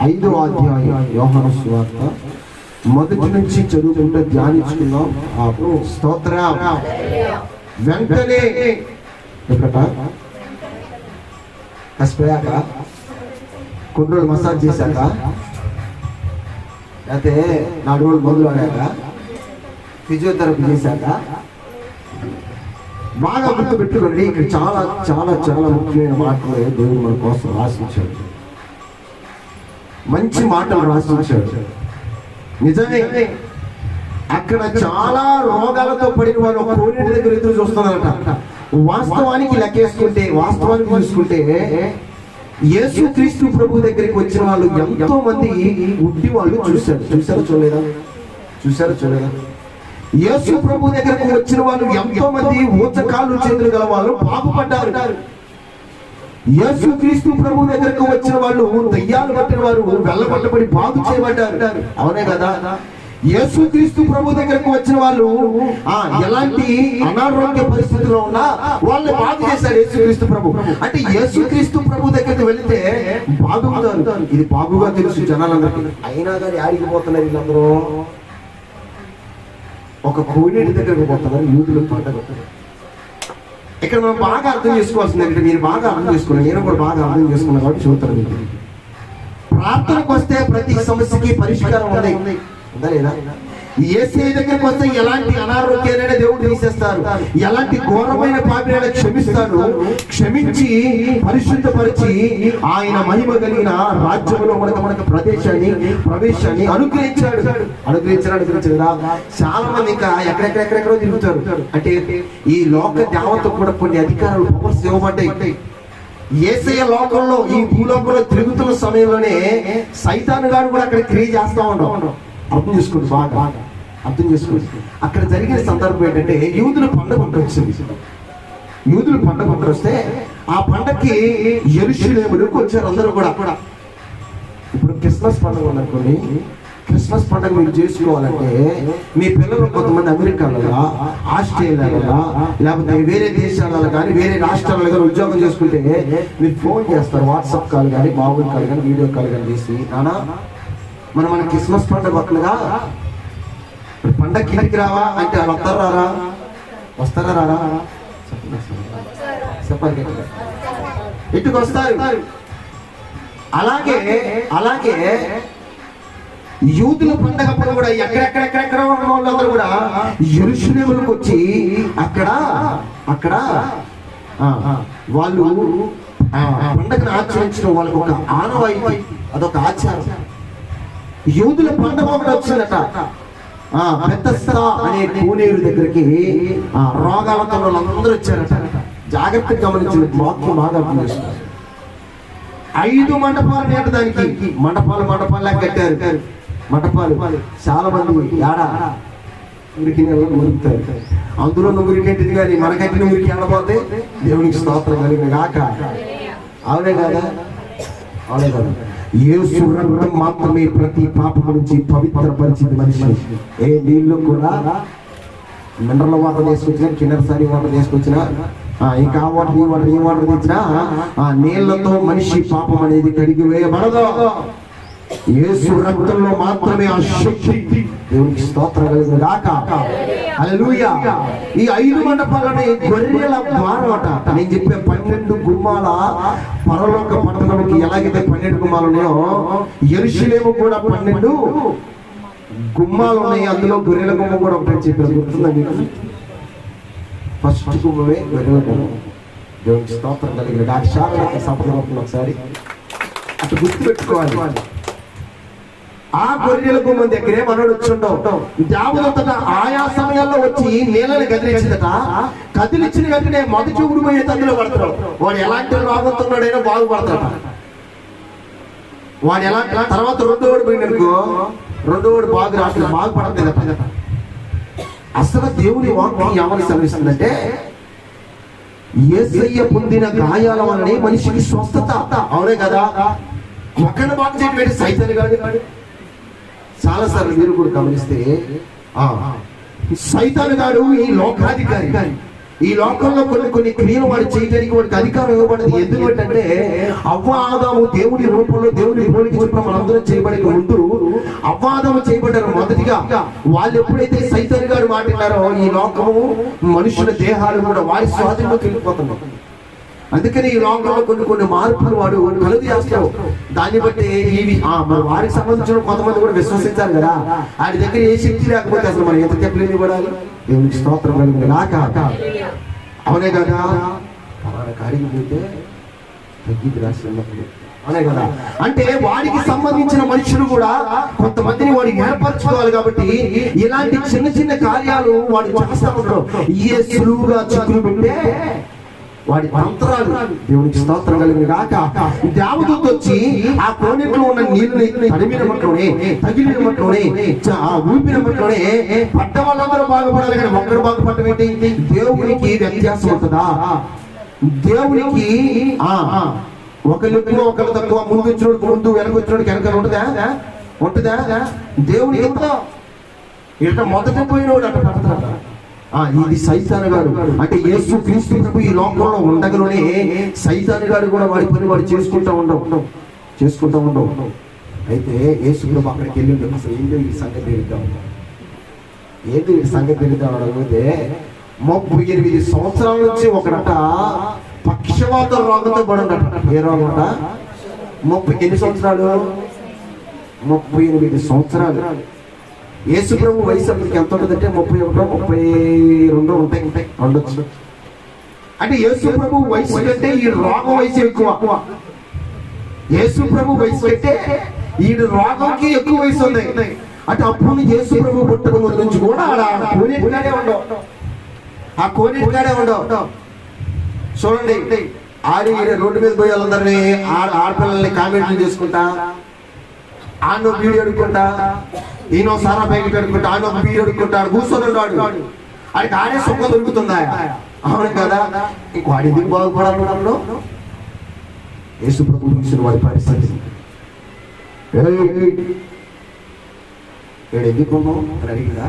5వ అధ్యాయం యోహాను సువార్త మొదటి నుంచి చదువుకుంటే ధ్యానించుకుందాం. స్తోత్రం. వెంటనే ఎక్కట కసిపోయాక కొన్ని రోజులు మసాజ్ చేశాక అయితే 4 రోజులు మందులు ఆడాక ఫిజియోథెరపీ చేశాక బాగా గుర్తు పెట్టుకోండి. ఇక్కడ చాలా చాలా చాలా ముఖ్యమైన మాటలు దేవుడు మన కోసం రాసించాడు. మంచి మాటలు రాసించాడు. నిజమే అక్కడ చాలా రోగాలతో పడిన వాళ్ళు ఒక కోనేటి దగ్గర ఎదురు చూస్తున్నారట. వాస్తవానికి లెక్కేసుకుంటే, వాస్తవానికి చూసుకుంటే యేసుక్రీస్తు ప్రభు దగ్గరికి వచ్చిన వాళ్ళు ఎంతో మంది ఉట్టి వాళ్ళు చూసారా? యేసు ప్రభు దగ్గరకు వచ్చిన వాళ్ళు ఎంతో మంది ఊచకాళ్ళు చేతులు గల వాళ్ళు బాగుపడ్డారు. యేసుక్రీస్తు ప్రభు దగ్గరకు వచ్చిన వాళ్ళు దయ్యాలు పట్టిన వారు వెళ్ళగొట్టబడి బాగు చేయబడ్డారు. అవునే కదా? యేసుక్రీస్తు ప్రభు దగ్గరకు వచ్చిన వాళ్ళు ఎలాంటి అనారోగ్య పరిస్థితిలో ఉన్నా వాళ్ళని బాగు చేశారు యేసుక్రీస్తు ప్రభు. అంటే యేసుక్రీస్తు ప్రభు దగ్గరికి వెళితే బాగుంటారు. ఇది బాగుగా తెలుసు జనాలందరికీ. అయినా కానీ ఆడిగిపోతున్నారు వీళ్ళందరూ. ఒక కోనేటి దగ్గరకు పోతున్నారు యూదులు పండుగ. ఇక్కడ మనం బాగా అర్థం చేసుకోవాల్సింది అంటే, మీరు బాగా అర్థం చేసుకున్నారు, నేను కూడా బాగా అర్థం చేసుకున్నాను కాబట్టి చూస్తాను. మీకు ప్రార్థనకు వస్తే ప్రతి సమస్యకి పరిష్కారం ఉందా లేదా? యేసయ్య దగ్గరికి వస్తే ఎలాంటి అనారోగ్యాలైనా దేవుడు తీసేస్తారు. ఎలాంటి ఘోరమైన పాపినైనా క్షమిస్తాడు. క్షమించి పరిశుద్ధపరిచి ఆయన మహిమ కలిగిన రాజ్యంలో మనకు ప్రవేశాన్ని అనుగ్రహించాడు. చాలా మంది ఇంకా ఎక్కడెక్కడెక్కడెక్కడో తిరుగుతారు. అంటే ఈ లోక దేవత కూడా కొన్ని అధికారాలు పవర్స్ ఇవ్వబడ్డాయి. యేసయ్య లోకంలో ఈ భూలోకంలో తిరుగుతున్న సమయంలోనే సైతాను గారు కూడా అక్కడ క్రియ చేస్తా ఉండవు. అర్థం చేసుకోండి, బాగా అర్థం చేసుకోండి. అక్కడ జరిగిన సందర్భం ఏంటంటే, యూదులు పండుగ వచ్చింది. యూదులు పండుగ వస్తే ఆ పండగకి యెరూషలేముకు వచ్చారు అందరూ కూడా. ఇప్పుడు క్రిస్మస్ పండుగ ఉందనుకోండి. క్రిస్మస్ పండుగ మీరు చేసుకోవాలంటే మీ పిల్లలు కొంతమంది అమెరికాలో, ఆస్ట్రేలియాలో, లేకపోతే వేరే దేశాలలో కానీ వేరే రాష్ట్రాలలో కానీ ఉద్యోగం చేసుకుంటే మీరు ఫోన్ చేస్తారు. వాట్సాప్ కాల్ కానీ, మామూలు కాల్ కానీ, వీడియో కాల్ కానీ చేసి, నానా మన క్రిస్మస్ పండుగ వస్తుందిగా, పండగ ఇంటికి రావా అంటే వస్తారా రారా చెప్పాలి. ఇంటికి వస్తారు. అలాగే యూదుల పండగప్పుడు కూడా ఎక్కడెక్కడెక్కడెక్కడ ఉన్న వాళ్ళందరూ కూడా యెరూషలేముకు వచ్చి అక్కడ వాళ్ళు పండగను ఆచరించడం వాళ్ళకి ఒక ఆనవాయితీ, అదొక ఆచారం. యూదుల పండగ ఒకటి వచ్చిందట. బెతెస్దా అనే కోనేరు దగ్గరికి రోగాలతో వాళ్ళందరూ వచ్చారట. జాగ్రత్తగా గమనించిన వాక్యం బాగా అర్థం చేస్తున్నారు. 5 మండపాలు నేట దానికి మండపాలు కట్టారు. మండపాలు చాలా మంది మురికి మురుగుతారు. అందులో మురికేంటిది కానీ మనకట్టిన మురికి ఆడపోతే దేవునికి స్తోత్రం కలిగిన కాక. అవునే కదా? యేసు రక్తం మాత్రమే ప్రతి పాపం నుంచి పవిత్రపరిచింది మనిషి. ఏ నీళ్ళు కూడా మినరల్ వాటర్ తీసుకొచ్చినా, కిన్నెరసాని వాటర్ తీసుకొచ్చినా, ఇంకా ఈ వాటర్ తెచ్చినా ఆ నీళ్లతో మనిషి పాపం అనేది కడిగి వేయబడదు. యేసు రక్తంలో మాత్రమే ఆ శక్తి. దేవునికి స్తోత్రం కలిగిన గాక. హల్లెలూయా. ఈ 5 మండపాలని గొర్రెల ద్వారం అట. నేను చెప్పే 12 గుమ్మాల పరలోక పట్టణంకి ఎలాగైతే 12 గుమ్మాలు ఉన్నాయో, యెరూషలేము కూడా 12 గుమ్మాలు ఉన్నాయి. అందులో గొర్రెల గుమ్మ కూడా ఒకటి చెప్పారు. గుర్తుందా మీకు? ఫస్ట్ గుమ్మమే గొర్రెల గుమ్మ. దేవునికి స్తోత్రం కలిగిన గాక. శారీరక సంపద ఒకసారి అటు గుర్తు పెట్టుకోవాలి. ఆ గొర్రెల గుమ్మం దగ్గరే మనోడు వచ్చుండవు. దేవదూత ఆయా సమయాల్లో వచ్చి నీళ్ళని కదిలించిందట. కదిలించిన వెంటనే మొదటి ఊడిపోయే అందులో పడతాడు. వాడు ఎలాంటి రోగంతోడైనా బాగుపడతాడు. వాడు ఎలా తర్వాత రెండో వాడు పోయిననుకో, రెండో వాడు బాగుపడతాడట. అసలు దేవుని వాక్యం ఏమని సెలవిస్తుందంటే, యేసయ్య పొందిన గాయాల వల్లనే మనిషికి స్వస్థత. అవునే కదా? ఒకరిని బాగు చేయడం సైతాను కాదు. చాలా సార్లు మీరు కూడా గమనిస్తే సైతాను గాడు ఈ లోకాధికారి. ఈ లోకంలో కొన్ని క్రియలు వాడు చేయడానికి వాడికి అధికారం ఇవ్వబడింది. ఎందుకంటే అవ్వాదము దేవుని రూపంలో దేవుని పోలిక చొప్పున మనందరం చేయబడే ముందు అవ్వాదము చేయబడ్డారు. మొదటిగా వాళ్ళు ఎప్పుడైతే సైతాను గారు మాట్లాడారో ఈ లోకము మనుషుల దేహాలు కూడా వారి స్వాధీనంలోకి వెళ్ళిపోతున్నాయి. అందుకని ఈ లోకంలో కొన్ని మార్పులు వాడు కలుగు చేస్తాడు. దాన్ని బట్టి ఇవి మరి వారికి సంబంధించిన కొంతమంది కూడా విశ్వసించారు కదా. వాడి దగ్గర ఏ శక్తి లేకపోతే అసలు మనం ఎంత చెప్పలేని పడాలి. దేవునికి స్తోత్రం కలిగింది నాక. అవునే కదా, కాడికి పోతే తగ్గిది రాసినప్పుడు అవునే కదా. అంటే వాడికి సంబంధించిన మనుషులు కూడా కొంతమందిని వాడు ఏర్పరచుకోవాలి. కాబట్టి ఇలాంటి చిన్న చిన్న కార్యాలు వాడు చేస్తా ఉంటారు. ఏ సులువుగా చిక్కులు పెట్టే వాడి మంత్రాలు. దేవునికి స్తోత్రం కలిగిన గాక. దేవదూత వచ్చి ఆ కోనేటిలో ఉన్న నీళ్ళని తడిమిన మట్లోనే తగిలిన మట్లోనే ఊపిన మట్లోనే పడ్డ వాళ్ళందరూ బాగుపడాలి కానీ ఒక్కరు బాగుపడటం ఏంటి? దేవునికి వ్యత్యాసం ఉంటుందా? దేవునికి ఒకళ్ళు ఎక్కువ ఒకళ్ళు తక్కువ, ముందు వచ్చినోడికి ముందు వెనక వచ్చినోడికి వెనక ఉంటుందా? దేవునికి ఇట్లా మొదట పోయినోడు అట్లా పడతాడు. ఇది సైతాను గారు. అంటే యేసు క్రీస్తు ప్రభు ఈ లోకంలో ఉండగలనే సైతాను గారు కూడా వాడి పని వాడు చేసుకుంటూ ఉండవు. అయితే యేసు ప్రభు అక్కడికి వెళ్ళిండు. అసలు ఏంటో ఈ సంగతి తెలియదాం అడిగితే 38 సంవత్సరాల నుంచి ఒకడట పక్షవాత రోగంతో పడుందట. ఏ రోగం అట? 38 సంవత్సరాలు. 38 సంవత్సరాలు. యేసు ప్రభు వయసు అప్పటికి ఎంత ఉంటుందంటే 31, 32 ఉంటాయి ఉండొచ్చు. అంటే యేసు ప్రభు వయసు కంటే ఈ రోగం వయసు ఎక్కువ. యేసు ప్రభు వయసు కంటే ఈ రోగంకి ఎక్కువ వయసు ఉంది. అంటే అప్పుడు యేసు ప్రభు పుట్టక ముందు నుంచి కూడా ఆ కోనేటికాడే ఉండవు. చూడండి, రోడ్డు మీద పోయి వాళ్ళందరినీ ఆడపిల్లల్ని కామెంట్లు చేసుకుంటా, ఆడో వీడియో అడుక్కుంటా, ఈయన సారా ప్యాకెట్ అడుక్కుంటా, ఆడో వీడియో అడుక్కుంటాడు, కూర్చొని ఉన్నాడు. ఆడికి ఆడే సుఖం దొరుకుతుందా? అవును కదా. ఇంకో వాడి ఎందుకు బాగుపడాలి? యేసు ప్రభు చూసిన వాడి పరిస్థితి ఎందుకున్నావు అని అడిగిరా.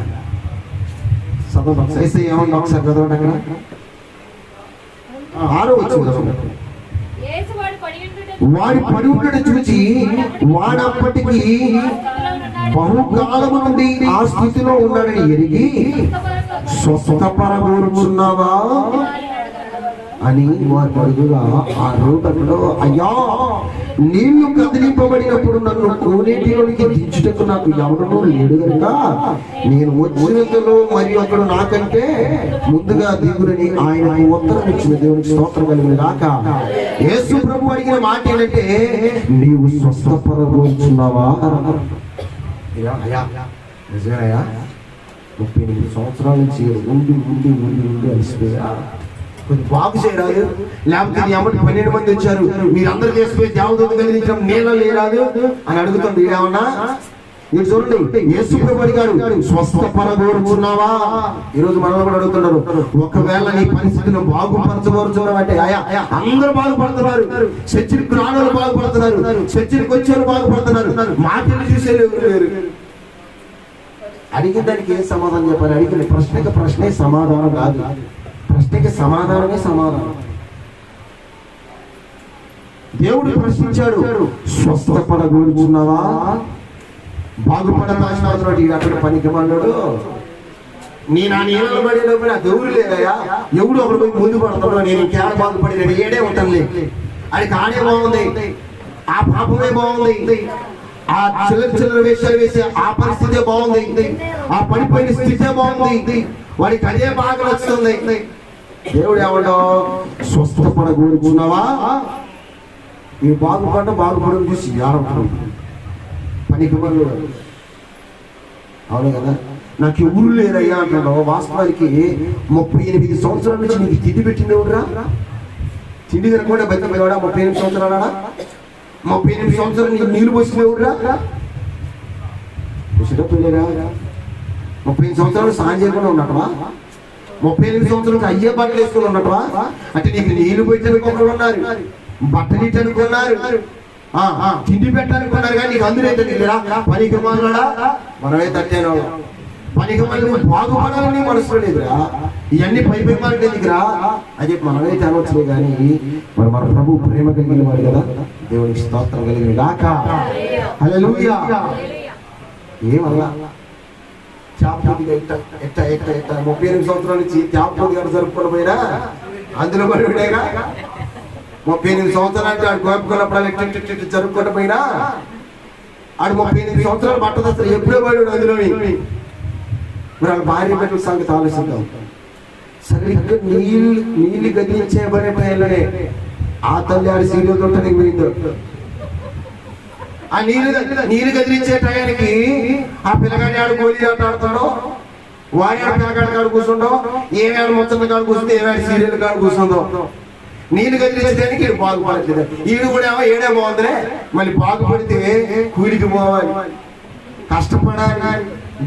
ఏమన్నా ఒకసారి చదవండి. అక్కడ 6వ వచనం, వాడి పడి ఉండడం చూచి వాడప్పటికి బహుకాలము నుండి ఆ స్థితిలో ఉన్నాడని ఎరిగి స్వస్థపరగోరుచున్నావా అని వారు అడుగుగా ఆ రోగంలో, అయ్యా నీళ్లు కదిలింపబడినప్పుడు నన్ను కోనేటిలోనికి దించుటకు నాకు ఎవడనూ లేడు కనుక నేను వచ్చినంతలో మరియు అక్కడ నాకంటే ముందుగా దిగురని ఆయన ఉత్తరం ఇచ్చిన. దేవునికి స్తోత్రం కలిగిన గాక. యేసు ప్రభు అడిగిన మాట ఏంటంటే, నీవు స్వస్థపరగోరుచున్నావా? నిజమేనయ్యా, 38 సంవత్సరాల నుంచి ఉండి అలసిపోయా, కొంచెం బాగు చేయరాదు? లేకపోతే ఎమ్మటి 12 మంది వచ్చారు, మీరందరూ చేసిపోయి దేవదూత కలిగించడం నీళ్ళ లేరాదు అని అడుగుతుంది. ఏమన్నా మీరు చూడండి, యేసు ప్రభు అడిగారు, స్వస్థపరగోరుచున్నావా? ఈరోజు మనల్ని కూడా అడుగుతున్నారు, ఒకవేళ నీ పరిస్థితిని బాగుపరచగోరుచున్నావు అంటే అందరూ బాగుపడుతున్నారు. చర్చికి రానోళ్ళు బాగుపడుతున్నారు, చర్చికి వచ్చేవాళ్ళు బాగుపడుతున్నారు, మాటలు చూసేవారు లేరు. అడిగిన దానికి ఏం సమాధానం చెప్పాలి? అడిగిన ప్రశ్నకి ప్రశ్నే సమాధానం కాదు, ప్రశ్నకి సమాధానమే సమాధానం. దేవుడు ప్రశ్నించాడు, స్వస్థపడగోరుచున్నావా? బాగుపడతాడు. అక్కడ పనికి మాట్లాడు, నేను ఆ నీళ్ళ పడే లోపల దేవుడు లేదయా, ఎవడు ఒకడు పోయి ముందు పడతాడు, నేను ఇంకేడ బాగుపడి ఏడే ఉంటాను. అది కాడే బాగుంది, ఆ పాపమే బాగుంది, ఆ చిల్లర వేషాలు వేసే ఆ పరిస్థితే బాగుంది, ఆ పడిపోయిన స్థితే బాగుంది, వాడికి అదే బాగా నచ్చుతుంది. దేవుడు ఏమన్నా స్వస్థపడగోరుచున్నావా? ఈ బాగుపడడం చూసి పనికి పనులు. అవును కదా. నాకు ఎవరు లేరయ్యా అంటాడు. వాస్తవానికి 38 సంవత్సరాల నుంచి నీకు తిండి పెట్టింది ఎవరురా? తిండి తినకుండా బతికేవాడా? 38 సంవత్సరాలా? 38 సంవత్సరాలు నీకు నీళ్ళు పోసిన ఎవరురా? పోలేరా? 35 సంవత్సరాలు స్నానం చేయకుండా ఉన్నట్టువా? 38 సంవత్సరాలకు అయ్యే బట్టలు వేసుకుని ఉన్నట్టువా? అంటే నీకు నీళ్లు పెట్టడానికి ఒకరు ఉన్నారు, బట్టలు ఇట్టనుకున్నారు, తిండి పెట్టాలనుకున్నారు, కానీ నీకు అందరూ ఏంటంటే పనికి మాట్లాడా మనమే తట్టేనో పనికి మళ్ళీ బాగుపడాలని మనసులో లేదురా. ఇవన్నీ పై పై మాట ఎందుకురా అని చెప్పి మనమైతే అనవచ్చులే కానీ మరి మన ప్రభు ప్రేమ కలిగిన వాడు కదా. దేవునికి స్తోత్రం కలిగిన గాక. హల్లెలూయా. ఏమల్లా చాపూడిగా ఎట్ట 38 సంవత్సరాల నుంచి చాపూడి గారు జరుపుకుని పోయినా అందులో పడి ఉండేగా. 38 సంవత్సరాలు అంటే ఆడు కోపుకున్నప్పుడు జరుపుకుని పోయినా ఆడు 38 సంవత్సరాలు పట్టదు అసలు ఎప్పుడో పడాడు అందులో. మరి వాళ్ళ భార్య పెట్టిన సంగతి ఆలోచిద్దాం. సరిగ్గా నీళ్ళు గదిలించేబడే టైంలోనే ఆ తల్లి ఆడి సీరియల్ తోటనికి పోయిందో. ఆ నీళ్ళు గదిలించే టయానికి ఆ పిల్లగాడి ఆడు గోళీ ఆట ఆడుతాడో, వాడి ఆడ పిల్లగాడి కాడు కూర్చుండో, ఏమేడు ముచ్చట కాడు కూర్చుంటే ఏమేడు సీరియల్ కాడు కూర్చుందో. నీళ్ళు గదిలించడానికి ఈడు బాగుపడట్లేదు. ఈడు కూడా ఏడే బాగుందిలే, మళ్ళీ బాగుపడితే కూలికి పోవాలి, కష్టపడాలి,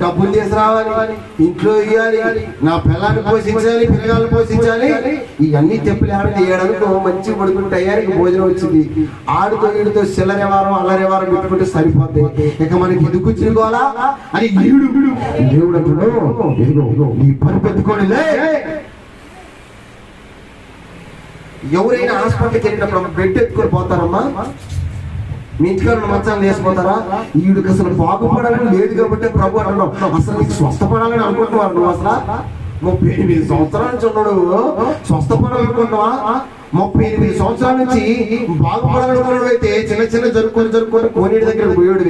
డబ్బులు చేసి రావాలి, ఇంట్లో ఇవ్వాలి, నా పిల్లల్ని పోషించాలి, పిల్లగాళ్ళని పోషించాలి. ఇవన్నీ తెప్పులు ఆడితే ఏడనుకో మంచిగా పడుకుంటే అయ్యానికి భోజనం వచ్చింది. ఆడుతో ఈడుతో చిల్లరేవారం అల్లరేవారం పెట్టుకుంటే సరిపోద్ది. ఇక మనకి ఇది కూర్చుకోవాలా అని ఈడు దేవుడు అంటున్నాడు, ఇదిగో నీ పని పెట్టుకోనిలే. ఎవరైనా హాస్పిటల్కి వెళ్ళినప్పుడు బెడ్ ఎత్తుకొని పోతారమ్మా, మీ ఇంటికారు మంచాన్ని వేసిపోతారా? ఈవిడికి అసలు బాగుపడాలని లేదు కాబట్టి ప్రభు అంటున్నావు. అసలు నీకు స్వస్థపడాలని అనుకుంటున్నావు నువ్వు? అసలు 38 సంవత్సరాల నుంచి ఉన్నాడు, స్వస్థపడాలనుకుంటున్నావా? 38 సంవత్సరాల నుంచి బాగుపడాలనుకున్నాడు అయితే చిన్న జరుపుకొని కోనేటి దగ్గర పోయాడు.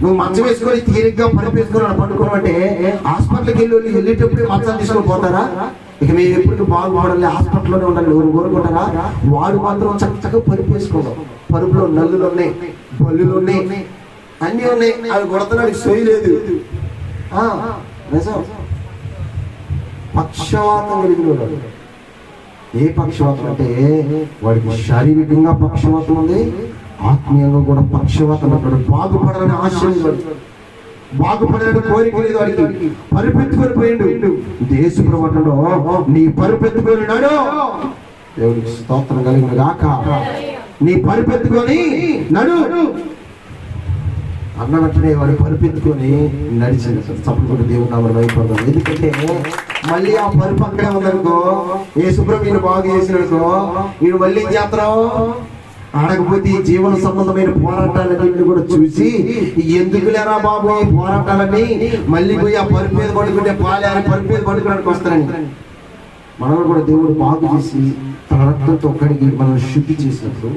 నువ్వు మంచం వేసుకొని తీరిగ్గా పడిపేసుకొని పడుకున్నావు అంటే హాస్పిటల్కి వెళ్ళేటప్పుడు మంచాన్ని తీసుకొని పోతారా? ఇక మీరు ఎప్పుడు బాగుపడాలి, హాస్పిటల్లోనే ఉండాలి ఎవరు కోరుకుంటారా? వాడు మాత్రం చక్కగా పరుపు వేసుకోవడం. పరుపులో నల్లులు ఉన్నాయి, బల్లులు ఉన్నాయి, అన్నీ ఉన్నాయి. అవి కొడుతున్నాడు, సోయి లేదు. పక్షవాతం కలిగిన ఏ పక్షవాతం అంటే వాడికి శారీరకంగా పక్షవాతం ఉంది, ఆత్మీయంగా కూడా పక్షవాతం ఉంటాడు. బాగుపడాలని ఆశ లేదు, బాగుపడాలని కోరిక లేదు వాడికి. పరుపెత్తుకొని పోయిండు. దేశపురం అంటాడు, నీ పరుపెత్తుకొని నాడు. దేవుడికి స్తోత్రం కలిగిన గాక. నీ పరుపెత్తుకొని నడు అన్న వెంటనే వాడు పరుపెత్తుకొని నడిచింది. చప్పుడు దేవుడు నామని అయిపోతాడు. ఎందుకంటే మళ్ళీ ఆ పరుపు అక్కడే ఉందనుకో, ఏ శుభ్రం ఈయన బాగు చేసిననుకో, ఈయన మళ్ళీ చేస్తాం ఆడకపోతే ఈ జీవన సంబంధమైన పోరాటాలన్నీ కూడా చూసి ఎందుకు లేరా బాబు ఈ పోరాటాలని మళ్ళీ పోయి ఆ పరుపు మీద పడుకుంటే పాలేని పరుపు మీద పడుకోవడానికి వస్తారని మనల్ని కూడా దేవుడు బాగు చేసి తన రక్తంతో కడిగి మనల్ని శుద్ధి చేసినప్పుడు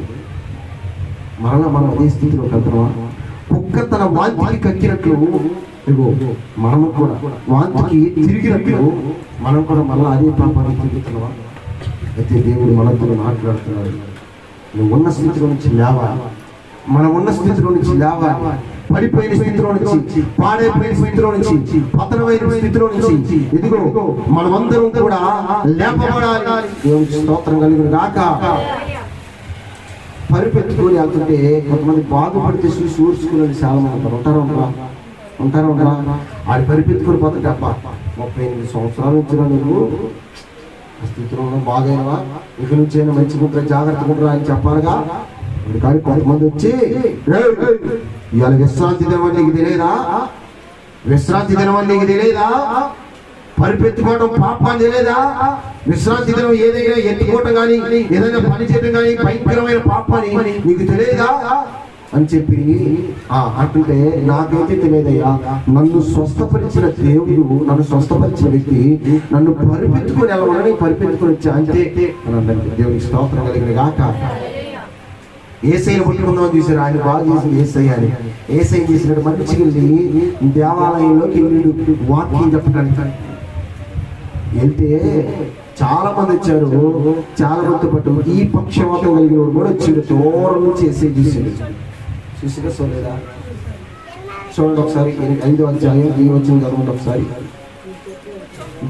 మరలా మనం అదే స్థితిలో కలుగుతామా? కుక్క తన వాంతికి కక్కినట్లు ఇగో మనము కూడా వాంతికి తిరిగినట్లు మనం కూడా మళ్ళీ అదే పాపాన్ని తిరుగుతున్నావా? అయితే దేవుడు మనతో మాట్లాడుతున్నాడు. నువ్వు ఉన్న స్థితిలో నుంచి లేవాలి, మనం ఉన్న స్థితిలో నుంచి లేవాలి. పడిపోయిన స్థితిలో నుంచి, పాడైపోయిన స్థితిలో నుంచి, పతనమైన స్థితిలో నుంచి ఇదిగో మనమందరం కూడా లేపబడాలి. దేవునికి స్తోత్రం కలిగిన గాక. పరిపెత్తుకొని వెళ్తుంటే కొంతమంది బాగుపడితే చూసి ఊర్చుకుని చాలా మంది ఉంటారా? ఆడి పరిపెత్తుకొని పోతుంటే అబ్బా 38 సంవత్సరాలు వచ్చినా నువ్వు స్థితిలో బాగైనవా, ఇక నుంచి అయినా మంచిగా జాగ్రత్తగా ఉంటారా అని చెప్పాలిగా. కానీ కొంతమంది వచ్చి ఇవాళ విశ్రాంతి దినమని నీకు తెలియదా? విశ్రాంతి దినమని నీకు తెలియదా? పరిపెత్తుకోవడం పాపాన్ని తెలియదా? విశ్రాంతి దినం ఏదైనా ఎత్తుకోవటం కానీ ఏదైనా పని చేయడం కానీ భయంకరమైన పాపాన్ని నీకు తెలియదా అని చెప్పి అంటుంటే నాకైతే తెలియదయ్యా. నన్ను స్వస్థపరిచిన దేవుడు, నన్ను స్వస్థపరిచిన వ్యక్తి నన్ను పరిపెత్తుకొని వెళ్ళమని పరిపెత్తుకొని వచ్చా అంతే అని అంటే దేవునికి స్తోత్రం కలిగిన గాక. ఏసైని పట్టుకుందామని చూశారు, ఆయన బాగా చేసింది ఏసై అని. ఏసై చేసినట్టు మంచిగా వెళ్ళి దేవాలయంలోకి వెళ్ళి వాక్యం చెప్పడానికి వెళ్తే చాలా మంది వచ్చారు. చాలా మంది పట్టు ఈ పక్షవాతం కలిగిన వాడు కూడా వచ్చాడు. దూరం నుంచి ఏసై చూసిగా చూడలేదా? చూడండి ఒకసారి 5వ అధ్యాయం ఈ వచ్చిన చదవండి ఒకసారి.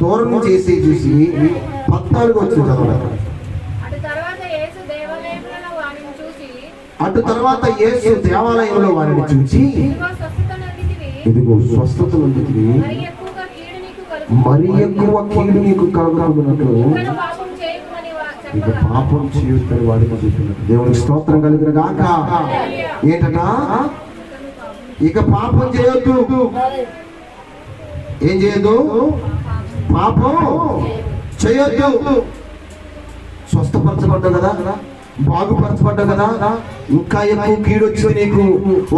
దూరం నుంచి ఏసై చూసి 14 వచ్చింది చదవండి. అటు తర్వాత యేసు దేవాలయంలో వారిని చూచి ఇదిగో స్వస్థత నొందితివి, మరి ఎక్కువ కీడు నీకు కలుగుతున్నట్లు ఇక పాపం చేయొద్దని వాడికి చెప్పినట్టు. దేవునికి స్తోత్రం కలిగిన గాక. ఏంటన్నా? ఇక పాపం చేయొద్దు. ఏం చేయొద్దు? పాపం చేయొద్దు. స్వస్థపరచబడ్డావు కదా, బాగుపరచబడ్డావు కదా, ఇంకా ఎక్కువ కీడు వచ్చింది నీకు.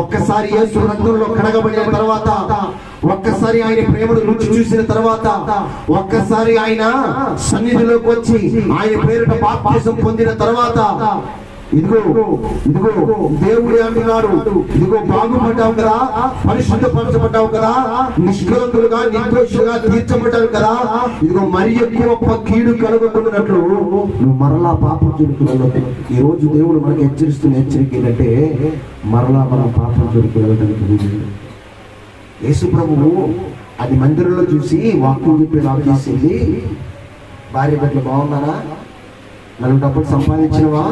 ఒక్కసారి యేసు రక్తంలో కడగబడిన తర్వాత, ఒక్కసారి ఆయన ప్రేమను రుచి చూసిన తర్వాత, ఒక్కసారి ఆయన సన్నిధిలోకి వచ్చి ఆయన పేరిట బాప్తిసం పొందిన తర్వాత, ఇదిగో దేవుడు అంటున్నాడు, ఇదిగో బాగుపడ్డావు కదా, పరిశుద్ధపరచబడ్డావు కదా, నిష్కలంకులుగా నిర్దోషులుగా తీర్చబడ్డావు కదా, ఇదిగో మరి ఎక్కువ కీడు కలుగుతున్నట్లు నువ్వు మరలా పాపం జోలికి వెళ్ళదు. ఈ రోజు దేవుడు మనకి హెచ్చరిస్తున్న హెచ్చరిక ఏంటంటే, మరలా మనం పాపం జోలికి వెళ్ళడానికి వీలు. యేసు ప్రభువు అది మందిరంలో చూసి వాక్యం చెప్పి నాకు చేసింది, భార్య బిడ్డలు బాగున్నారా, నలుగు డబ్బులు సంపాదించినవా,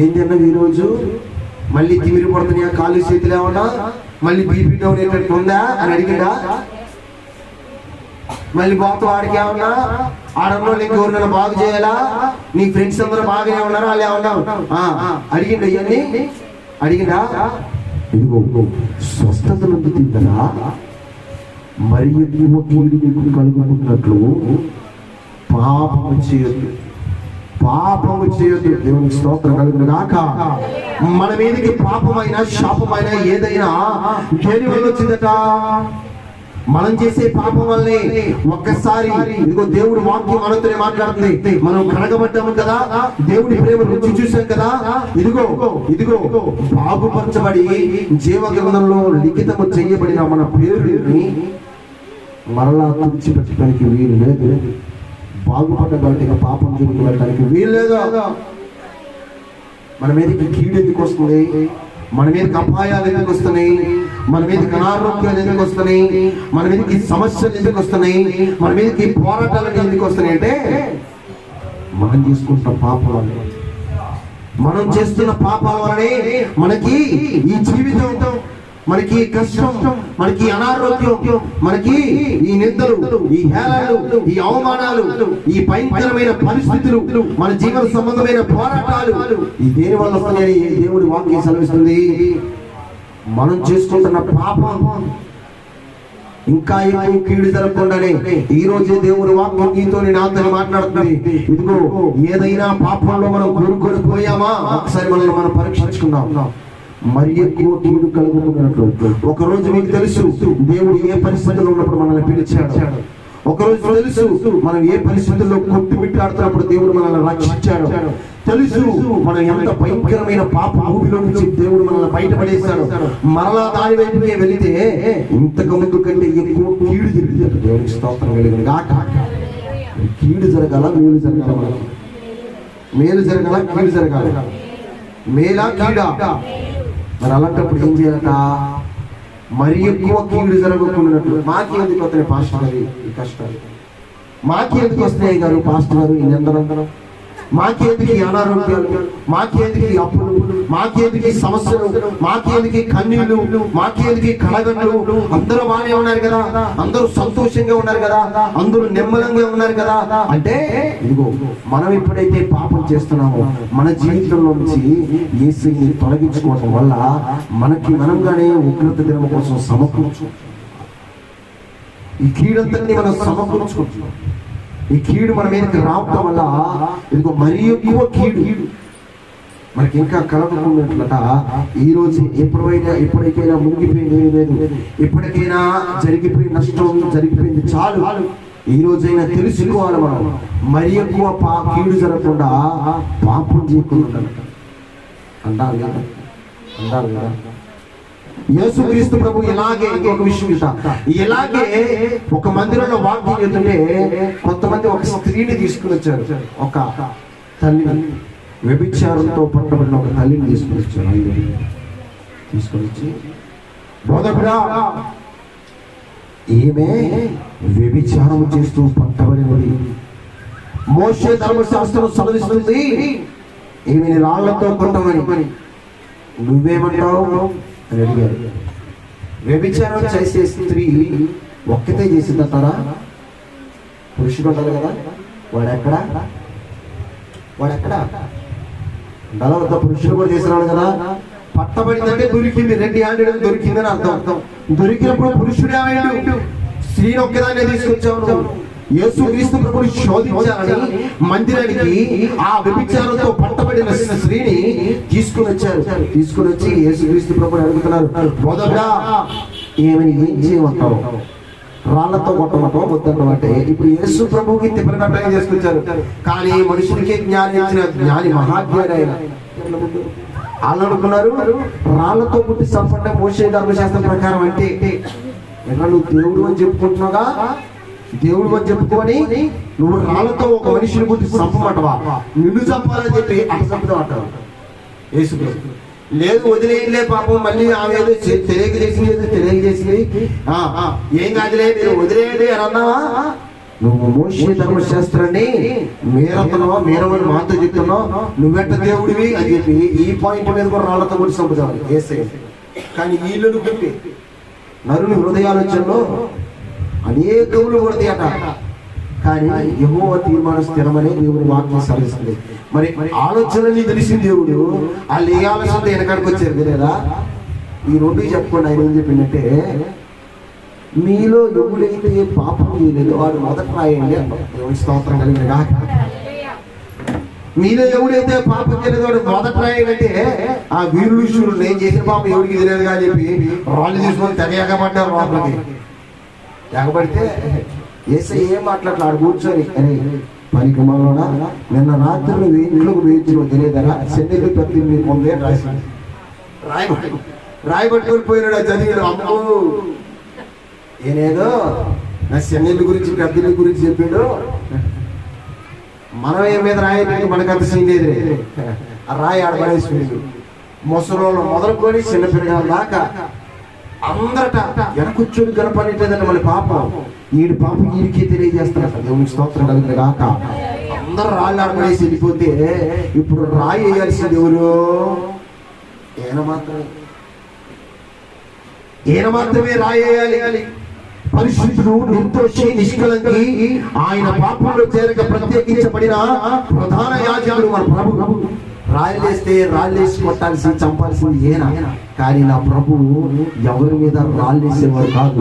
ఏం తిన్నది ఈరోజు, మళ్ళీ తిమిరి పడుతున్నాయా, కాళ్ళు చేతులు ఏమన్నా, మళ్ళీ బీపీ డౌన్ ఏంటంటే ఉందా అని అడిగిందా, మళ్ళీ బాతో ఆడికి ఏమన్నా, ఆడంలో నీకు ఎవరినైనా బాగు చేయాలా, నీ ఫ్రెండ్స్ అందరూ బాగానే ఉన్నారా, వాళ్ళు ఏమన్నా అడిగిండు, ఇవన్నీ అడిగిందా? ఇదిగో స్వస్థత నుండి తింటారా, మరి ఎక్కువ కీడు మీకు కలుగుతున్నట్లు పాపం చేయొద్దు. దేవునికి స్తోత్రం కలుగును గాక. మన మీదకి పాపమైన శాపమైన ఏదైనా దేని వల్ల వచ్చిందట? మనం చేసే పాపం వల్లే. ఒక్కసారి ఇదిగో దేవుడు వాక్యం మనతోనే మాట్లాడుతుంది. మనం కడగబడ్డాము కదా, దేవుడి ప్రేమ రుచి చూసాం కదా, ఇదిగో బాగుపరచబడి జీవ గ్రంథంలో లిఖితము చేయబడిన మన పేరుని మరలా తుడిచిపెట్టడానికి వీలు లేదు. బాగుపడ్డటువంటి పాపం జోలికి వెళ్ళడానికి వీల్లేదు. మన మీదకి కీడు ఎందుకు వస్తుంది, మన మీదకి అపాయాలు ఎందుకు వస్తున్నాయి, మన మీదకి అనారోగ్యాలు ఎందుకు వస్తున్నాయి, మన మీదకి సమస్యలు ఎందుకు వస్తున్నాయి, మన మీదకి పోరాటాలు ఎందుకు వస్తున్నాయి అంటే, మనం చేసుకుంటున్న పాపం వల్ల, మనం చేస్తున్న పాపాల వల్లనే మనకి ఈ జీవితం, మనకి కష్టం, మనకి అనారోగ్యం, మనకి ఈ నిందలు, ఈ హేళనలు, ఈ అవమానాలు, ఈ భయంకరమైన పరిస్థితులు, మన జీవన సంబంధమైన పోరాటాలు ఈ దేని వల్ల వస్తున్నాయని దేవుడి వాక్యం సెలవిస్తుంది. మనం చేసుకుంటున్న పాపం. ఇంకా ఎక్కువ కీడు జరగకుండానే ఈ రోజే దేవుడి వాక్యం నీతో నాతో మాట్లాడుతుంది. ఇదిగో ఏదైనా పాపంలో మనం కోరుకొని పోయామా, ఒకసారి మనల్ని మనం పరీక్షించుకున్నాం. మరి ఎక్కువ కీడు కలుగుతున్నట్లు ఒకరోజు మీకు తెలుసు దేవుడు ఏ పరిస్థితుల్లో ఉన్నప్పుడు మనల్ని పిలిచాడు. ఒకరోజు తెలుసు మనం ఏ పరిస్థితుల్లో కొట్టుమిట్టాడుతున్నప్పుడు దేవుడు మనల్ని రక్షించాడు. తెలుసు మనం ఎంత భయంకరమైన పాప ఊపిలో నుంచి దేవుడు మనల్ని బయటపడేశాడు. మరలా దాని వైపుకే వెళితే ఇంతకు ముందు కంటే ఎక్కువ కీడు జరిగింది. దేవుడికి స్తోత్రం కలిగింది గాక. కీడు జరగాల, మేలు జరగాల, మనకి మేలు జరగాల, కీడు జరగాలి. మేలా కీడా? మరి అలాంటప్పుడు ఏం చేయాలట? మరి ఎక్కువ కీడు జరగకున్నట్లు. మాకి ఎందుకు వస్తున్నాయి పాస్టర్ గారు ఈ కష్టాలు? మాకి ఎందుకు వస్తున్నాయి గారు పాస్టర్ గారు ఈ నిందనందరం? మాకి ఎందుకు ఈ అనారోగ్యాలు? మాకి ఎందుకు ఈ అప్పులు? మాకి ఎందుకు ఈ సమస్యలు? మాకి ఎందుకు కన్నీళ్లు? మాకి ఎందుకు కళగండ్లు? అందరూ బాగానే ఉన్నారు కదా, అందరూ సంతోషంగా ఉన్నారు కదా, అందరూ నెమ్మదంగా ఉన్నారు కదా. అంటే ఇదిగో మనం ఎప్పుడైతే పాపం చేస్తున్నామో మన జీవితంలో నుంచి యేసుని తొలగించుకోవడం వల్ల మనకి మనంగానే ఉగ్రత దినం కోసం సమకూర్చు, ఈ కీడంతని మనం సమకూర్చుకుంటున్నాం. ఈ కీడు మన మీదకి రావటం వల్ల ఇదిగో మరీ ఎక్కువ కీడు మనకి ఇంకా కలగకున్నట్లట. ఈ రోజు ఎప్పటికైనా ముగిపోయింది లేదు, ఎప్పటికైనా జరిగిపోయిన నష్టం జరిగిపోయింది చాలు. ఈ రోజైనా తెలుసుకోవాలి మనం, మరి ఎక్కువ కీడు జరగకుండా పాపం చేయకుండా అంటారు కదా. యేసుక్రీస్తు ప్రభు ఇలాగే ఇంకొక విషయం ఇలాగే ఒక మందిరంలో వాక్యం చేస్తుంటే కొంతమంది ఒక స్త్రీని తీసుకుని వచ్చారు. ఒక తల్లిని, వ్యభిచారంతో పట్టబడిన ఒక తల్లిని తీసుకుని వచ్చారు. తీసుకొని వచ్చి, బోధకుడా, ఈమె వ్యభిచారం చేస్తూ పట్టబడినది, మోషే ధర్మశాస్త్రం సెలవిస్తుంది ఈమెని రాళ్లతో కొట్టమని, నువ్వేమంటావు అని అడిగారు. వ్యభిచారం చేసే స్త్రీ ఒక్కతే చేసిందంటారా? పురుషుడు ఉంటారు కదా, వాడెక్కడా ఉండాల వద్ద? పురుషుడు కూడా చేసినాడు కదా, పట్టబడిందంటే దొరికింది, రెడ్ హ్యాండెడ్ దొరికిందని అర్థం. దొరికినప్పుడు పురుషుడే అయ్యాడు, స్త్రీని ఒక్కదాన్నే తీసుకొచ్చావు. యేసుక్రీస్తు ప్రభువుని శోధించాలని మందిరానికి ఆ వ్యభిచారంతో పట్టబడిన స్త్రీని తీసుకుని వచ్చి యేసుక్రీస్తు ప్రభువుని అడుగుతున్నారు, మొదట ఏమని ఏం చేయమంటావు? రాళ్లతో కొట్టమంటావు వద్దన్నమాట. ఇప్పుడు యేసు ప్రభువుకి తిప్పనట్టు చేసుకొచ్చారు. కానీ మనుషులకి జ్ఞానం ఇచ్చిన జ్ఞాని, మహాజ్ఞాని ఆయన. వాళ్ళు అనుకున్నారు రాళ్లతో పుట్టి చంపంటే మోషే ధర్మశాస్త్రం ప్రకారం అంటే నువ్వు దేవుడు అని చెప్పుకుంటున్నావుగా, దేవుడు అని చెప్పుకొని నువ్వు రాళ్లతో ఒక మనిషిని పుట్టి చంపమంటవా? నిన్ను చంపాలని చెప్పి అటు చంపుతావు యేసు. లేదు వదిలేయలే పాపం, మళ్ళీ ఆమె ఏదో తెలియజేసింది ఏం కాదులే మీరు వదిలేయండి అని అన్నావా? నువ్వు మోషే ధర్మశాస్త్రాన్ని మీరవని మాతో చెప్తున్నావు, నువ్వెంట దేవుడివి అని చెప్పి ఈ పాయింట్ మీద కూడా రాళ్లతో కూడా చంపుతావు ఏసే. కానీ వీళ్ళను పెట్టి నరుని హృదయాలోచనలో అనేకములు కొడతాయట. కానీ యెహోవా తీర్మానం స్థిరమనే దేవుని వాక్యం సరిస్తుంది. మరి ఆలోచనని తెలిసిన దేవుడు వాళ్ళు ఏ ఆలోచనతో వెనకాడికి వచ్చారు లేదా? ఈ రెండు చెప్పుకోండి. ఆయన ఏం చెప్పిందంటే, మీలో ఎవడైతే పాపం చేయలేదు వాడు మొదట రాయండి అన్నారు. దేవుని స్తోత్రం కలిగిన. మీలో ఎవడైతే పాపం చేయలేదు వాడు మొదట రాయండి. ఆ వీరుడు శూరుడు నేను చేసిన పాపం ఎవరికి తెలియదు అని చెప్పి రాళ్ళు తీసుకొని తెగపడ్డారు లోపలికి. ఎగబడితే ఏసై ఏం మాట్లాడతాడు కూర్చొని, అరే పనికి మనోడా నిన్న రాత్రి ఇంట్లోకి వేయించు తెలియదరా చెన్నైలో ప్రతి మీరు పొందే రాసింది రాయబట్టుకొని పోయినాడు. చదివాడు, అమ్మో ఏనేదో నా చెన్నైల గురించి పెద్దల గురించి చెప్పాడు. మనం ఏ మీద రాయడానికి మనకు అంత సీన్ లేదు. ఆ రాయి ఆడబడేసిపోయాడు. ముసలోళ్ళు మొదలుకొని చిన్నపిల్లల దాకా అందరట వెనకొచ్చుని కనపడేటంటే మళ్ళీ పాపం ఈడు పాపం ఈడికి తెలియజేస్తారట. దేవునికి స్తోత్రం కలిగిన కాక అందరూ రాళ్ళు ఆడబడేసి వెళ్ళిపోతే ఇప్పుడు రాయి వేయాల్సింది ఎవరు? ఈయన మాత్రమే రాయేయాలి. పరిశుద్ధుడు, నిర్దోషి, నిష్కలంకి, ఆయన పాపంలో చేరక ప్రత్యేకించబడిన ప్రధాన యాజకుడు మన ప్రభు. రాళ్ళేస్తే రాళ్ళేసి కొట్టాల్సి చంపాల్సింది ఈయన. కానీ నా ప్రభువు ఎవరి మీద రాళ్ళేసేవాడు కాదు.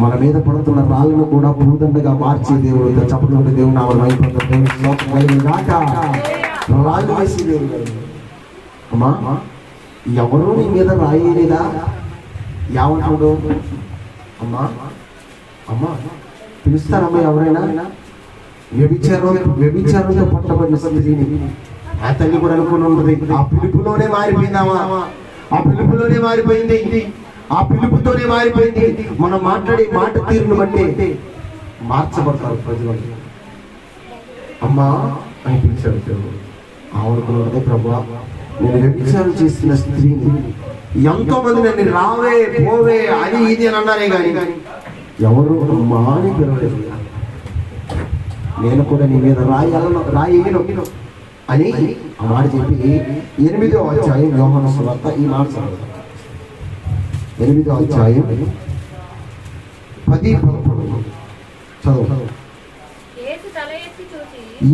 మన మీద పడుతున్న రాళ్ళను కూడా భూదండగా మార్చే దేవుడు. చెప్పడం దేవుడు రాళ్ళు వేసి దేవుడు. అమ్మా ఎవరు నీ మీద రాయలేదా? ఏమంటాడు? అమ్మా పిలుస్తారమ్మా ఎవరైనా? వ్యభిచారంతో పట్టబడిన స్త్రీని ఆ తల్లి కూడా అనుకుని ఉంటుంది. ఆ పిలుపులోనే మారిపోయిందామా? ఆ పిలుపులోనే మారిపోయింది. ఆ పిలుపుతోనే మారిపోయింది. మనం మాట్లాడే మాట తీరును బట్టి మార్చబడతారు ప్రజలు. అమ్మా అని పిలిచాడు. ఆవునుకున్నదే ప్రభువా నేను వ్యభిచారం చేస్తున్న స్త్రీని ఎంతో మంది నన్ను రావే పోవే అది ఇది అని అన్నారే కానీ ఎవరు మాని పిలవలేదు. నేను కూడా నీ మీద రాయను అని ఆ మాట చెప్పి 8వ అధ్యాయం యోహాను సువార్త ఈ మాట చదువు. 8వ అధ్యాయం 10-11 చదువు.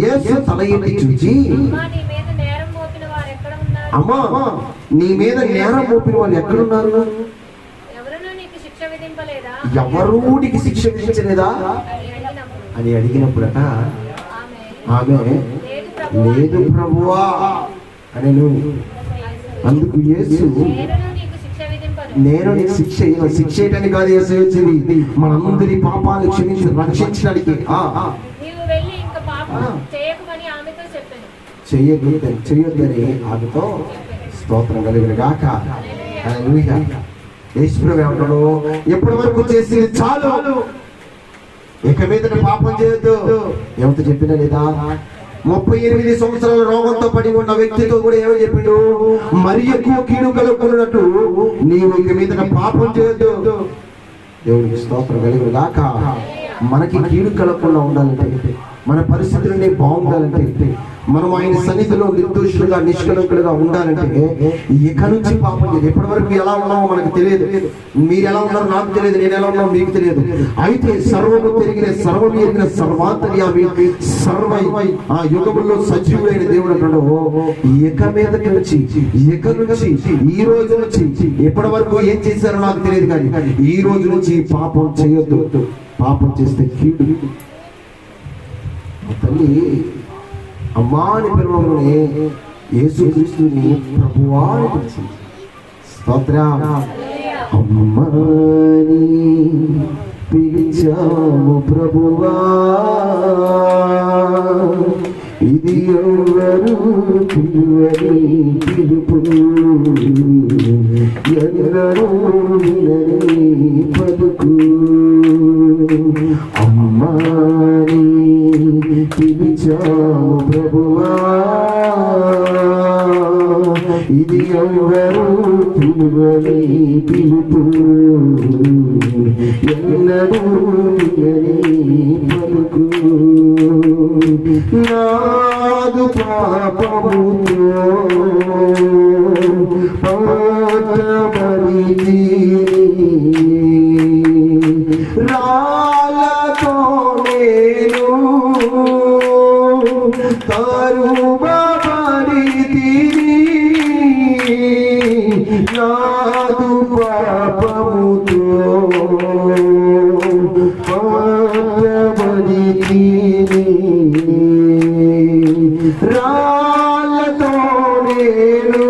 యేసు తల ఎత్తి చూచి అమ్మా నీ మీద నేరం మోపిన వాళ్ళు ఎక్కడున్నారు? ఎవరూ నీకు శిక్ష విధించలేదా అని అడిగినప్పుడట ఆమె లేదు ప్రభువా అని. అందుకు యేసు నేను నీకు శిక్ష చేయటానికి కాదు యేసు వచ్చింది, మనందరి పాపాలు క్షమించి రక్షించడానికి. చెయ్యొద్దని ఆమెతో స్తోత్రం కలిగిన గాక. యేసుప్రభు ఏమంటాడు? ఎప్పటి వరకు చేసింది చాలు, ఇక మీద పాపం చేయొద్దు. ఎవరితో చెప్పినా లేదా? 38 సంవత్సరాల రోగంతో పడి ఉన్న వ్యక్తితో కూడా ఏమో చెప్పిండు? మరి ఎక్కువ కీడు కలుగుకున్నట్టు నీవు ఇక మీద పాపం చేయొద్దు. దేవునికి స్తోత్రం కలిగిన గాక. మనకి కీడు కలగకుండా ఉండాలంటే, మన పరిస్థితులన్నీ బాగుండాలంటే మనం ఆయన సన్నిధిలో నిర్దోషులుగా నిష్కలంకులుగా ఉండాలంటే ఇక నుంచి పాపం చేయదు. ఎప్పటి వరకు ఎలా ఉన్నామో మనకు తెలియదు. మీరు ఎలా ఉన్నారో నాకు తెలియదు, నేను ఎలా ఉన్నామో మీకు తెలియదు. అయితే సర్వము తిరిగిన సర్వము ఎరిగిన సర్వాంతర్యామి సర్వై ఆ యుగములో సజీవుడైన దేవుడు అంటాడు, ఇక మీద నుంచి ఈ రోజు నుంచి ఎప్పటి వరకు ఏం చేశారో నాకు తెలియదు, కానీ ఈ రోజు నుంచి పాపం చేయొద్దు. పాపం చేస్తే కీడు. తల్లి అమ్మా అని పిలవగానే యేసుక్రీస్తుని ప్రభువా అని పిలిచింది. స్తోత్రం. అమ్మని పిలిచాము ప్రభువా, ఇది ఎవరు పిలువని పిలుపు, ఎన్నడూ వినని పలుకు. అమ్మని పిలిచాము ప్రభువా, ఇది ఎవరు పిలువని పిలుపు, ఎన్నడూ వినని పలుకు. నాదు పాపముతో పాతబడి రాళ్ళతో నేను తరుమబడితిని, నాదు పాపముతో పాతబడితిని, రాళ్ళతో నేను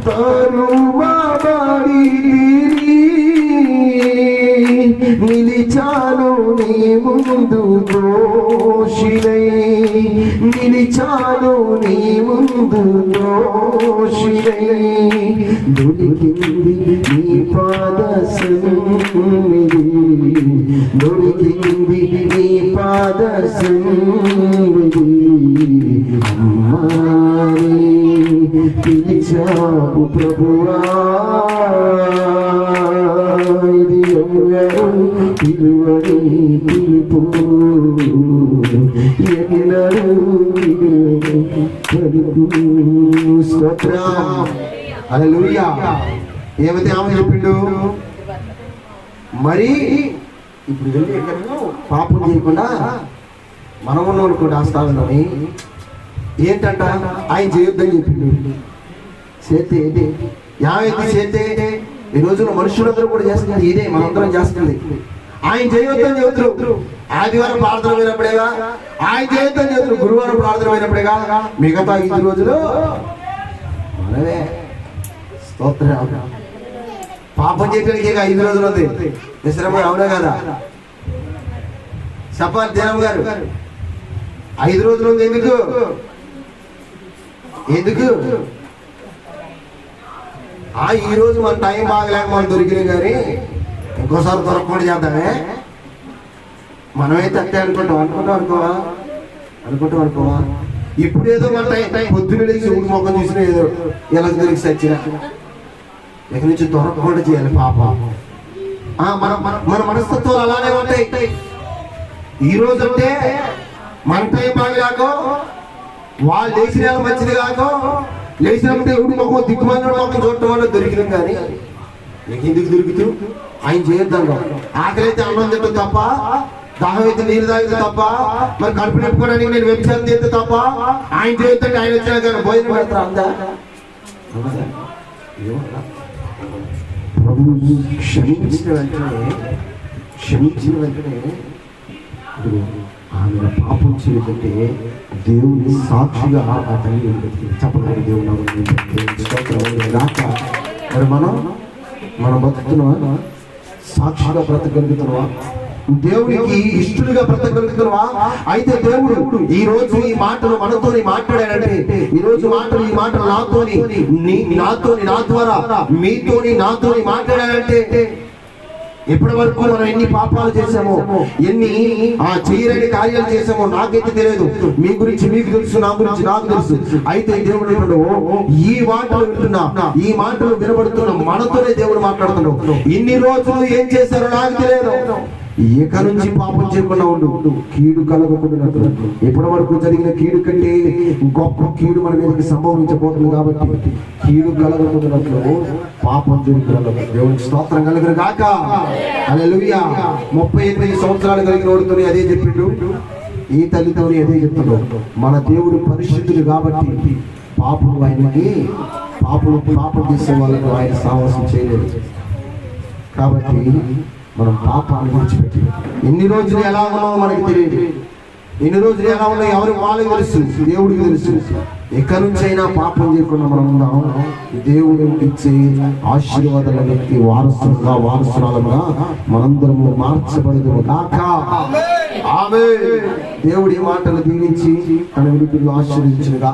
తరుమబడితిని, నిలిచాను నీ ముందు దోషినై, నిలిచాను నీ ముందు దోషినై, దొరికింది నీ పాద సన్నిధి, దొరికింది నీ పాద సన్నిధి. అమ్మాని పిలిచావు ప్రభువా, ఇది ఎవరు పిలువని పిలుపు, ఎన్నడూ పలుకు. స్తోత్రం. హల్లెలూయా. ఏమైతే ఆమె చెప్పిండు, మరి ఇప్పుడు వెళ్ళి ఎక్కడో పాపం చేయకుండా మనం ఉన్నాం అనుకోండి ఆ స్థానంలోని, ఏంటంట ఆయన చేయొద్దని చెప్పిండు. చేస్తే ఏంటి యావైతే చేస్తే ఈ రోజున మనుషులందరూ కూడా చేస్తున్నారు, ఇదే మనందరం చేస్తుంది. ఆయన చేయొద్దని చెబుతారు, ఆదివారం ప్రార్థన అయినప్పుడేగా ఆయన చేయొద్దని చెబుతారు, గురువారం ప్రార్థన అయినప్పుడేగా, మిగతా 5 రోజులు మనమే. స్తోత్రం. పాపం చేయడానికి 5 రోజులు ఉంది విశ్రమ, అవునా కదా? చెప్పాలి జనం గారు, 5 రోజులు ఉంది. ఎందుకు ఈ రోజు మన టైం బాగలేక మనం దొరికినాం, కానీ ఇంకోసారి దొరకకుండా చేద్దామే. మనమైతే అంతే అనుకోవా. ఇప్పుడు ఏదో మన టైం పొద్దున లేచి ఊరి మొక్కం చూసిన ఏదో ఎలా దొరికి సచ్చిన ఇక నుంచి దొరకకుండా చేయాలి. పాప మన మనస్తత్వాలు అలానే ఉంటాయి. ఈ రోజు అంటే మన టైం బాగలేకో, వాళ్ళు లేచిన మంచిది కాకో, లేచినప్పుడు ఎవడి మొక్క దిక్కుమాలిన మొక్క చూడటం వల్ల దొరికినాం, కానీ నీకు ఎందుకు దొరుకుతూ ఆయన చేయొద్దాం. ఆకలి అయితే అన్నం తింటుంది తప్ప, దాహం అయితే నీళ్ళు తాగితే తప్ప, మరి కడుపు నింపుకోవడానికి నేను వ్యభిచారం చేస్తే తప్ప, ఆయన చేయొద్దంటే ఆయన వచ్చినా కానీ భోజనం పెడతారు. అంతా ప్రభు క్షమించిన వెంటనే ఆమె పాపం చేయదంటే దేవుని సాక్షిగా ఆ తల్లి చెప్పలేదు. దేవుడు రాక మరి మనం బతుకుతున్నావా? సాక్షిగా బ్రతకగలుగుతున్నావా? దేవునికి ఇష్టలుగా బ్రతకగలుగుతున్నావా? అయితే దేవుడు ఈ రోజు ఈ మాటలు మనతోని మాట్లాడాడంటే, ఈ రోజు ఈ మాటలు నా ద్వారా నాతోని మాట్లాడాడంటే, ఇప్పటి వరకు మనం ఎన్ని పాపాలు చేసామో, ఎన్ని చేయలేని కార్యాలు చేసామో నాకైతే తెలియదు. మీ గురించి మీకు తెలుసు, నా గురించి నాకు తెలుసు. అయితే దేవుడు ఈ మాటలు వింటున్నా, ఈ మాటలు వినబడుతున్నా మనతోనే దేవుడు మాట్లాడుతున్నాడు. ఇన్ని రోజులు ఏం చేశారో నాకు తెలియదు, ఇక నుంచి పాపం చేయకుండా ఉండు, కీడు కలగకుండా. ఇప్పటి వరకు జరిగిన కీడు కంటే గొప్ప కీడు మన మీదకి సంభవించబోతుంది కాబట్టి కీడు కలగకున్నట్లు పాపం చేయకుండా దేవునికి స్తోత్రం కలుగును గాక. హల్లెలూయా. 38 సంవత్సరాలు కలిగిన వాడితోనే అదే చెప్పిండు, ఈ తల్లితోనే అదే చెప్తున్నాడు. మన దేవుడు పరిశుద్ధుడు కాబట్టి పాపం చేసే వాళ్ళకు ఆయన సాహసం చేయలేదు. కాబట్టి మనం పాపాన్ని విడిచిపెట్టి ఎన్ని రోజులు ఎలా ఉన్నామో మనకి తెలియదు, ఎన్ని రోజులు ఎలా ఉన్నాయో ఎవరికి వాళ్ళకి తెలుసు, దేవుడికి తెలుసు. ఎక్కడి నుంచి అయినా పాపం చేయకుండా మనం ఉందాం. దేవుడు ఇచ్చే ఆశీర్వాదాలకి వారసురాలుగా మనందరము మార్చబడదు కాక. ఆమేన్. దేవుడి మాటలు దీవించి తన విడుదల ఆశీర్వదించుగా.